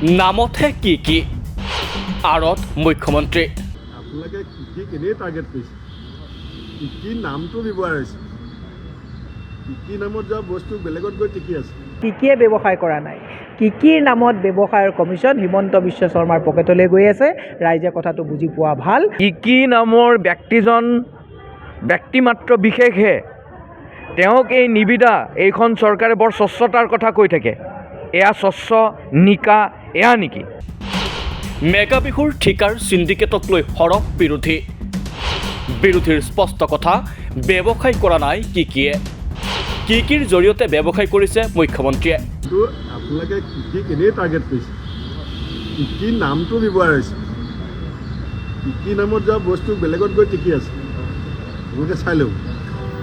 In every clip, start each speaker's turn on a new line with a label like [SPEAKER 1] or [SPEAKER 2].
[SPEAKER 1] নামতহে কি আৰত মুখ্যমন্ত্ৰী
[SPEAKER 2] আপোনালোকে কি কেনেই টাৰ্গেট কৰিছে কি নামটো ব্যৱহাৰ হৈছে কি নামত যোৱা বস্তু বেলেগত গৈ টিকি আছে
[SPEAKER 3] কিয়ে ব্যৱসায় কৰা নাই কিৰ নামত ব্যৱসায়ৰ কমিশ্যন হিমন্ত বিশ্ব শৰ্মাৰ পকেটলৈ গৈ আছে ৰাইজে কথাটো বুজি পোৱা ভাল
[SPEAKER 4] কি নামৰ ব্যক্তিজন ব্যক্তিমাত্ৰ বিশেষহে তেওঁক এই নিবিদা এইখন চৰকাৰে বৰ স্বচ্ছতাৰ কথা কৈ থাকে এয়া স্বচ্ছ নিকা এয়া নেকি
[SPEAKER 1] মেগা বিহুৰ ঠিকাৰ সিন্ডিকেটক লৈ সৰব বিৰোধীৰ স্পষ্ট কথা ব্যৱসায় কৰা নাই কিয়ে কিৰ জৰিয়তে ব্যৱসায় কৰিছে মুখ্যমন্ত্ৰীয়ে
[SPEAKER 2] কিন্তু আপোনালোকে কি কেনেই টাৰ্গেট কৰিছে কি নামটো ব্যৱহাৰ হৈছে কি নামত যোৱা বস্তু বেলেগত গৈ টিকি আছে আপোনালোকে চাই লওক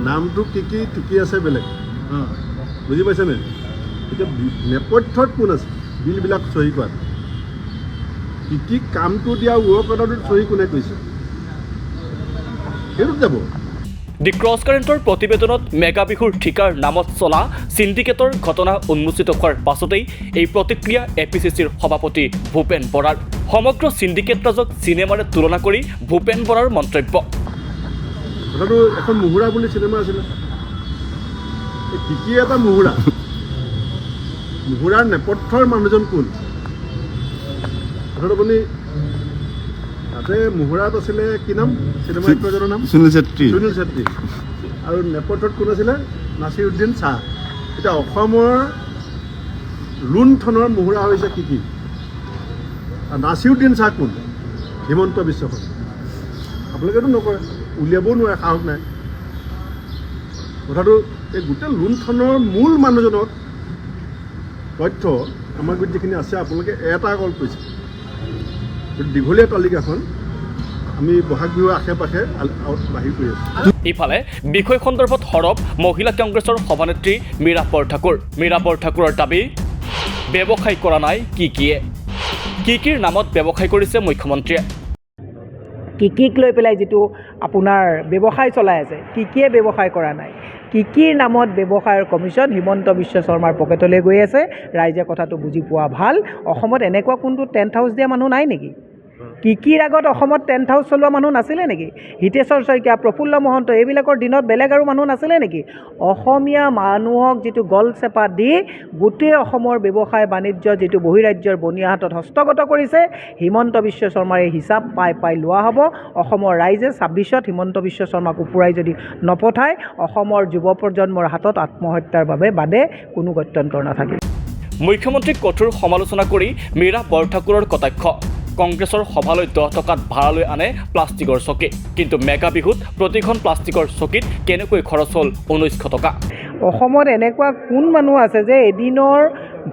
[SPEAKER 2] নামটো কি টিকি আছে বেলেগ বুজি পাইছেনে এতিয়া নেপথ্যত কোন আছে বিলবিলাক চহী কৰাত কি কামটো দিয়া ৱৰ্ক অৰ্ডাৰটোত চহী কোনে কৰিছে সেইটোত যাব
[SPEAKER 1] দি ক্ৰছ কাৰেণ্টৰ প্ৰতিবেদনত মেগা বিহুৰ ঠিকাৰ নামত চলা সিন্ডিকেটৰ ঘটনা উন্মোচিত হোৱাৰ পাছতেই এই প্ৰতিক্ৰিয়া এপিচিচিৰ সভাপতি ভূপেন বৰাৰ সমগ্ৰ সিন্ডিকেট ৰাজক চিনেমাৰে তুলনা কৰি ভূপেন বৰাৰ মন্তব্য
[SPEAKER 2] কথাটো এখন মুহুৰা বুলি চিনেমা আছিলে কি এটা মুহুৰাৰ নেপথ্যৰ মানুহজন কোন কথাটো আপুনি তাতে মুহুৰাত আছিলে কি নাম চিনেমা এক্টৰজনৰ নাম সুনীল ছেত্ৰী আৰু নেপথ্যত কোন আছিলে নাছিৰুদ্দিন শ্বাহ এতিয়া অসমৰ লুণ্ঠনৰ মুহুৰা হৈছে কি নাছিৰুদ্দিন শ্বাহ কোন হিমন্ত বিশ্ব শৰ্মা আপোনালোকেতো নকৰে উলিয়াবও নোৱাৰে সাহস নাই কথাটো এই গোটেই লুণ্ঠনৰ মূল মানুহজনক তথ্য আমাৰ গোটেই যিখিনি আছে আপোনালোকে এটা অকল কৈছে দীঘলীয়া তালিকাখন আমি বহাগ বিহুৰ আশে পাশে বাহিৰ কৰি আছোঁ
[SPEAKER 1] ইফালে বিষয় সন্দৰ্ভত সৰব মহিলা কংগ্ৰেছৰ সভানেত্ৰী মীৰা ঠাকুৰৰ দাবী ব্যৱসায় কৰা নাই কিৰ নামত ব্যৱসায় কৰিছে মুখ্যমন্ত্ৰীয়ে
[SPEAKER 3] কিক লৈ পেলাই যিটো আপোনাৰ ব্যৱসায় চলাই আছে কিয়ে ব্যৱসায় কৰা নাই কিৰ নামত ব্যৱসায়ৰ কমিশ্যন হিমন্ত বিশ্ব শৰ্মাৰ পকেটলৈ গৈ আছে ৰাইজে কথাটো বুজি পোৱা ভাল অসমত এনেকুৱা কোনটো টেণ্ট হাউচ দিয়া মানুহ নাই নেকি কিৰ আগত অসমত টেণ্ট হাউচ চলোৱা মানুহ নাছিলে নেকি হিতেশ্বৰ শইকীয়া প্ৰফুল্ল মহন্ত এইবিলাকৰ দিনত বেলেগ আৰু মানুহ নাছিলে নেকি অসমীয়া মানুহক যিটো গলচেপা দি গোটেই অসমৰ ব্যৱসায় বাণিজ্য যিটো বহিৰাজ্যৰ বনিয়া হাতত হস্তগত কৰিছে হিমন্ত বিশ্ব শৰ্মাৰ এই হিচাপ পাই লোৱা হ'ব অসমৰ ৰাইজে ২৬ত হিমন্ত বিশ্ব শৰ্মাক ওপৰাই যদি নপঠায় অসমৰ যুৱ প্ৰজন্মৰ হাতত আত্মহত্যাৰ বাবে বাদে কোনো গত্যন্তৰ নাথাকিব
[SPEAKER 1] মুখ্যমন্ত্ৰীক কঠোৰ সমালোচনা কৰি মীৰা ঠাকুৰৰ কটাক্ষ কংগ্ৰেছৰ সভালৈ 10 টকাত ভাড়ালৈ আনে প্লাষ্টিকৰ চকী কিন্তু মেগা বিহুত প্ৰতিখন প্লাষ্টিকৰ চকীত কেনেকৈ খৰচ হ'ল 1900 টকা
[SPEAKER 3] অসমত এনেকুৱা কোন মানুহ আছে যে এদিনৰ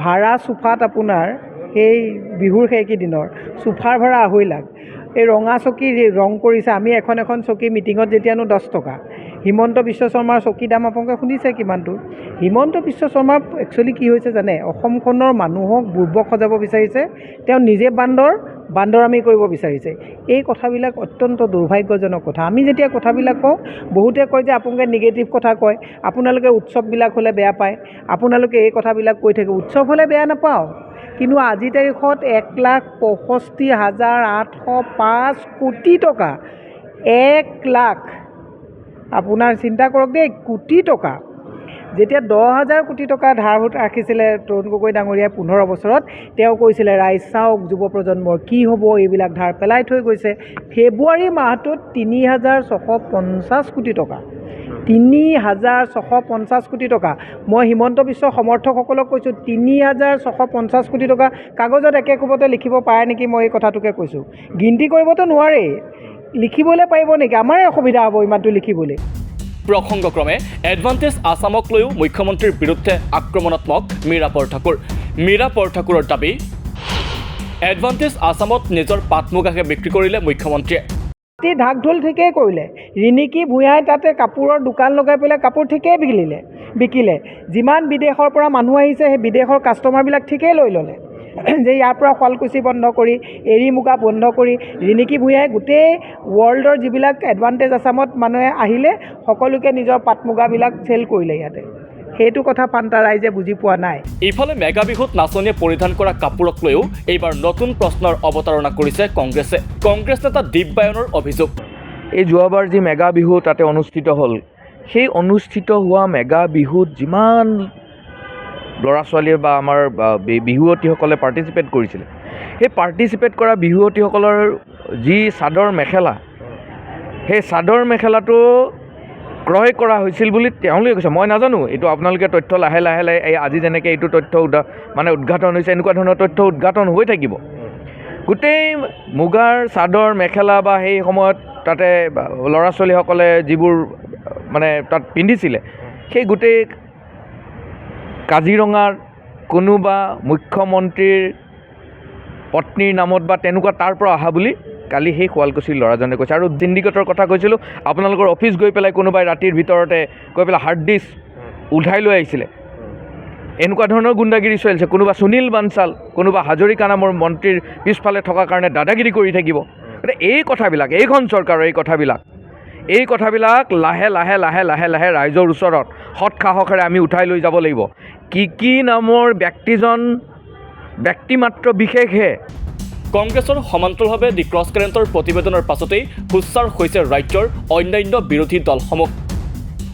[SPEAKER 3] ভাড়া চোফাত আপোনাৰ সেই বিহুৰ সেইকেইদিনৰ চোফাৰ ভাড়া 2.5 লাখ এই ৰঙা চকী ৰং কৰিছে আমি এখন চকী মিটিঙত যেতিয়ানো 10 টকা হিমন্ত বিশ্ব শৰ্মাৰ চকী দাম আপোনালোকে শুনিছে কিমানটো হিমন্ত বিশ্ব শৰ্মাৰ একচুৱেলি কি হৈছে জানে অসমখনৰ মানুহক বুৰ্বক সজাব বিচাৰিছে তেওঁ নিজে বান্দৰামি কৰিব বিচাৰিছে এই কথাবিলাক অত্যন্ত দুৰ্ভাগ্যজনক কথা আমি যেতিয়া কথাবিলাক কওঁ বহুতে কয় যে আপোনালোকে নিগেটিভ কথা কয় আপোনালোকে উৎসৱবিলাক হ'লে বেয়া পায় আপোনালোকে এই কথাবিলাক কৈ থাকে উৎসৱ হ'লে বেয়া নাপাওঁ কিন্তু আজি তাৰিখত 1,65,805 কোটি টকা 1 লাখ আপোনাৰ চিন্তা কৰক দেই কোটি টকা যেতিয়া 10,000 কোটি টকা ধাৰ ৰাখিছিলে তৰুণ গগৈ ডাঙৰীয়াই 15 বছৰত তেওঁ কৈছিলে ৰাইজ চাওক যুৱ প্ৰজন্মৰ কি হ'ব এইবিলাক ধাৰ পেলাই থৈ গৈছে ফেব্ৰুৱাৰী মাহটোত 3,650 কোটি টকা 3,650 কোটি টকা মই হিমন্ত বিশ্ব সমৰ্থকসকলক কৈছোঁ 3,650 কোটি টকা কাগজত একে কোবতে লিখিব পাৰে নেকি মই এই কথাটোকে কৈছোঁ গিনতি কৰিবতো নোৱাৰেই লিখিবলৈ পাৰিব নেকি আমাৰে অসুবিধা হ'ব ইমানটো লিখিবলৈ
[SPEAKER 1] প্ৰসংগক্ৰমে এডভান্টেজ আসামক লৈও মুখ্যমন্ত্ৰীৰ বিৰুদ্ধে আক্ৰমণাত্মক মীৰা ঠাকুৰৰ দাবী এডভান্টেজ আসামত নিজৰ পাট মুগাকে বিক্ৰী কৰিলে মুখ্যমন্ত্ৰীয়ে
[SPEAKER 3] ঢাক ঢোল ঠিকেই কৰিলে ৰিণিকী ভূঞাই তাতে কাপোৰৰ দোকান লগাই পেলাই কাপোৰ ঠিকেই বিকিলে যিমান বিদেশৰ পৰা মানুহ আহিছে সেই বিদেশৰ কাষ্টমাৰবিলাক ঠিকেই লৈ ল'লে যে ইয়াৰ পৰা শুৱালকুছি বন্ধ কৰি এৰী মুগা বন্ধ কৰি ৰিণিকী ভূঞাই গোটেই ৱৰ্ল্ডৰ যিবিলাক এডভান্টেজ আসামত মানুহে আহিলে সকলোকে নিজৰ পাট মুগাবিলাক চেল কৰিলে ইয়াতে সেইটো কথা পাণ্টা ৰাইজে বুজি পোৱা নাই।
[SPEAKER 1] ইফালে মেগা বিহুত নাচনীয়ে পৰিধান কৰা কাপোৰক লৈও এইবাৰ নতুন প্ৰশ্নৰ অৱতাৰণা কৰিছে কংগ্ৰেছে। কংগ্ৰেছ নেতা দিব্যায়নৰ অভিযোগ,
[SPEAKER 4] এই যোৱাবাৰ যি মেগা বিহু তাতে অনুষ্ঠিত হ'ল, সেই অনুষ্ঠিত হোৱা মেগা বিহুত যিমান ল'ৰা ছোৱালীয়ে বা আমাৰ বিহুৱতীসকলে পাৰ্টিচিপেট কৰিছিলে, সেই পাৰ্টিচিপেট কৰা বিহুৱতীসকলৰ যি চাদৰ মেখেলা, সেই চাদৰ মেখেলাটো ক্ৰয় কৰা হৈছিল বুলি তেওঁলোকে কৈছে। মই নাজানো, এইটো আপোনালোকে তথ্য লাহে লাহে এই আজি যেনেকৈ এইটো তথ্য উদ্ঘাটন হৈছে, এনেকুৱা ধৰণৰ তথ্য উদ্ঘাটন হৈ থাকিব। গোটেই মুগাৰ চাদৰ মেখেলা বা সেই সময়ত তাতে ল'ৰা ছোৱালীসকলে যিবোৰ মানে তাত পিন্ধিছিলে, সেই গোটেই কাজিৰঙাৰ কোনোবা মুখ্যমন্ত্ৰীৰ পত্নীৰ নামত বা তেনেকুৱা তাৰ পৰা অহা বুলি কালি সেই শুৱালকুছিৰ ল'ৰাজনে কৈছে। আৰু চিণ্ডিকেটৰ কথা কৈছিলোঁ, আপোনালোকৰ অফিচ গৈ পেলাই কোনোবাই ৰাতিৰ ভিতৰতে গৈ পেলাই হাৰ্ড ডিস্ক উঠাই লৈ আহিছিলে, এনেকুৱা ধৰণৰ গুণ্ডাগিৰি চলিছে। কোনোবা সুনীল বানচাল, কোনোবা হাজৰিকা নামৰ মন্ত্ৰীৰ পিছফালে থকাৰ কাৰণে দাদাগিৰি কৰি থাকিব। গতিকে এই কথাবিলাক, এইখন চৰকাৰৰ এই কথাবিলাক লাহে লাহে লাহে লাহে লাহে ৰাইজৰ ওচৰত সৎ সাহসেৰে আমি উঠাই লৈ যাব লাগিব। কি নামৰ ব্যক্তিমাত্ৰ বিশেষহে
[SPEAKER 1] কংগ্ৰেছৰ সমান্তৰালভাৱে দি ক্ৰছ কাৰেণ্টৰ প্ৰতিবেদনৰ পাছতেই সোচ্চাৰ হৈছে ৰাজ্যৰ অন্যান্য বিৰোধী দলসমূহ।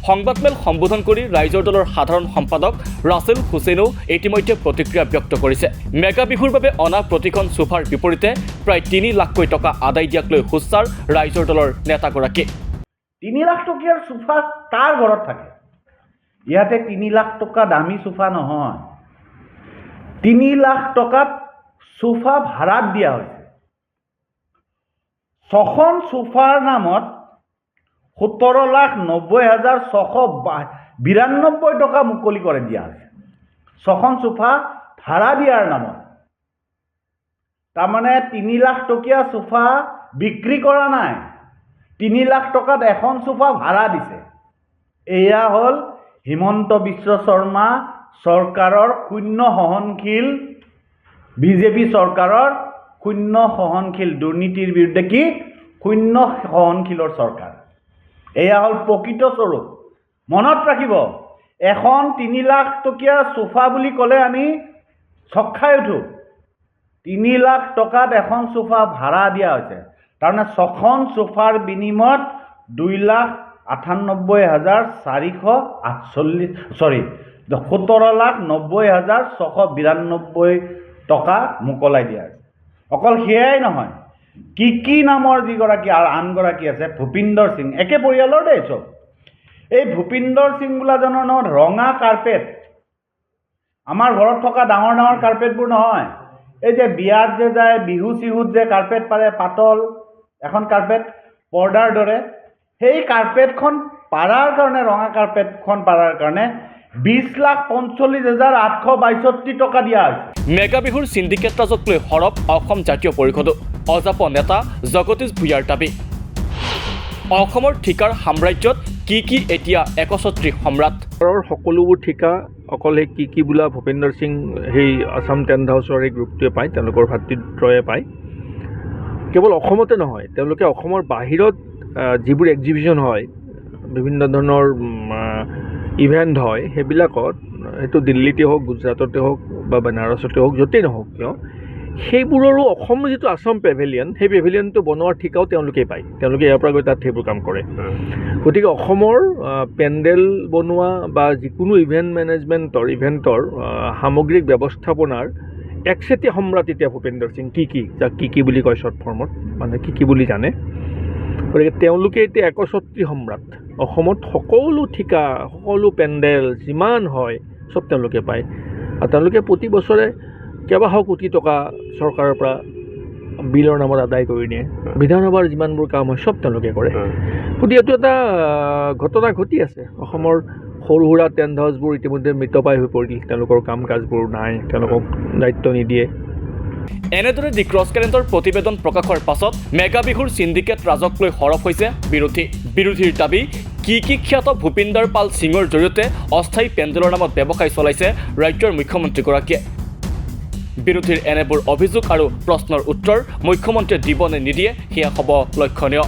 [SPEAKER 1] সংবাদমেল সম্বোধন কৰি ৰাইজৰ দলৰ সাধাৰণ সম্পাদক ৰাছেল হুছেইনেও ইতিমধ্যে প্ৰতিক্ৰিয়া ব্যক্ত কৰিছে। মেগা বিহুৰ বাবে অনা প্ৰতিখন সোফাৰ বিপৰীতে প্ৰায় 3 লাখকৈ টকা আদায় দিয়াক লৈ সোচ্চাৰ ৰাইজৰ দলৰ নেতাগৰাকী।
[SPEAKER 5] 3 লাখ টকীয়াৰ সোফা কাৰ ঘৰত থাকে? ইয়াতে 3 লাখ টকা দামী সোফা নহয়, 3 লাখ টকাত সোফা ভাড়াত দিয়া হৈছে। 6খন সোফাৰ নামত 17,90,692 টকা মুকলি কৰে দিয়া হৈছে। 6খন সোফা ভাড়া দিয়াৰ নামত। তাৰমানে 3 লাখ টকীয়া সোফা বিক্ৰী কৰা নাই, 3 লাখ টকাত এখন সোফা ভাড়া দিছে। এয়া হ'ল হিমন্ত বিশ্ব শৰ্মা চৰকাৰৰ শূন্য সহনশীল, বিজেপি চৰকাৰৰ শূন্য সহনশীল, দুৰ্নীতিৰ বিৰুদ্ধে কি শূন্য সহনশীলৰ চৰকাৰ। এয়া হ'ল প্ৰকৃত স্বৰূপ। মনত ৰাখিব, এখন 3 লাখ টকীয়া সোফা বুলি ক'লে আমি চক খাই উঠোঁ। 3 লাখ টকাত এখন সোফা ভাড়া দিয়া হৈছে। তাৰমানে 6খন সোফাৰ বিনিময়ত 17,90,692 টকা মোকলাই দিয়া হৈছে। অকল সেয়াই নহয়, কি নামৰ যিগৰাকী আৰু আনগৰাকী আছে ভূপিন্দৰ সিং, একে পৰিয়ালৰ দেই চব। এই ভূপিন্দৰ সিং বোলাজনৰ নামত ৰঙা কাৰ্পেট, আমাৰ ঘৰত থকা ডাঙৰ ডাঙৰ কাৰ্পেটবোৰ নহয়, এই যে বিয়াত যে যায়, বিহু চিহুত যে কাৰ্পেট পাৰে, পাতল এখন কাৰ্পেট পৰ্দাৰ দৰে, সেই কাৰ্পেটখন পাৰাৰ কাৰণে, ৰঙা কাৰ্পেটখন পাৰাৰ কাৰণে 20,45,862 টকা দিয়া হৈছে।
[SPEAKER 1] মেগা বিহুৰ চিণ্ডিকেট ৰাজক লৈ সৰব অসম জাতীয় পৰিষদো। অজাপ নেতা জগদীশ ভূঞাৰ দাবী, অসমৰ ঠিকাৰ সাম্ৰাজ্যত কি এতিয়া একছত্ৰী সম্ৰাট।
[SPEAKER 6] সকলোবোৰ ঠিকা অকল সেই কি বোলা ভূপেন্দ্ৰ সিং সেই আছাম টেণ্ট হাউচৰ এই গ্ৰুপটোৱে পায়, তেওঁলোকৰ ভাতৃদ্বয়ে পায়। কেৱল অসমতে নহয়, তেওঁলোকে অসমৰ বাহিৰত যিবোৰ এক্সিবিশ্যন হয়, বিভিন্ন ধৰণৰ ইভেণ্ট হয়, সেইবিলাকত সেইটো দিল্লীতে হওক, গুজৰাটতে হওক বা বেনাৰসতে হওক, য'তেই নহওক কিয়, সেইবোৰৰো অসমৰ যিটো আছাম পেভিলিয়ন, সেই পেভিলিয়নটো বনোৱাৰ ঠিকাও তেওঁলোকেই পায়। তেওঁলোকে ইয়াৰ পৰা গৈ তাত সেইবোৰ কাম কৰে। গতিকে অসমৰ পেণ্ডেল বনোৱা বা যিকোনো ইভেণ্টৰ সামগ্ৰিক ব্যৱস্থাপনাৰ একচেটিয়া সম্ৰাট এতিয়া ভূপেন্দ্ৰ সিং। যাক কি বুলি কয় শ্বৰ্ট ফৰ্মত, মানে কি বুলি জানে। গতিকে তেওঁলোকে এতিয়া একছত্ৰী সম্ৰাট। অসমত সকলো ঠিকা, সকলো পেণ্ডেল যিমান হয় চব তেওঁলোকে পায়। আৰু তেওঁলোকে প্ৰতি বছৰে কেইবাশ কোটি টকা চৰকাৰৰ পৰা বিলৰ নামত আদায় কৰি নিয়ে। বিধানসভাৰ যিমানবোৰ কাম হয় চব তেওঁলোকে কৰে। গতিকে এইটো এটা ঘটনা ঘটি আছে। অসমৰ সৰু সুৰা টেণ্ট হাউচবোৰ ইতিমধ্যে মৃতপ্ৰায় হৈ পৰিল, তেওঁলোকৰ কাম কাজবোৰ নাই, তেওঁলোকক দায়িত্ব নিদিয়ে।
[SPEAKER 1] এনেদৰে দি ক্ৰছ কাৰেণ্টৰ প্ৰতিবেদন প্ৰকাশৰ পাছত মেগা বিহুৰ চিণ্ডিকেট ৰাজক লৈ সৰব হৈছে বিৰোধীৰ দাবী, কি খ্যাত ভূপিন্দৰ পাল সিঙৰ জৰিয়তে অস্থায়ী পেণ্ডেলৰ নামত ব্যৱসায় চলাইছে ৰাজ্যৰ মুখ্যমন্ত্ৰীগৰাকীয়ে। বিৰোধীৰ এনেবোৰ অভিযোগ আৰু প্ৰশ্নৰ উত্তৰ মুখ্যমন্ত্ৰীয়ে দিব নে নিদিয়ে সেয়া হ'ব লক্ষণীয়।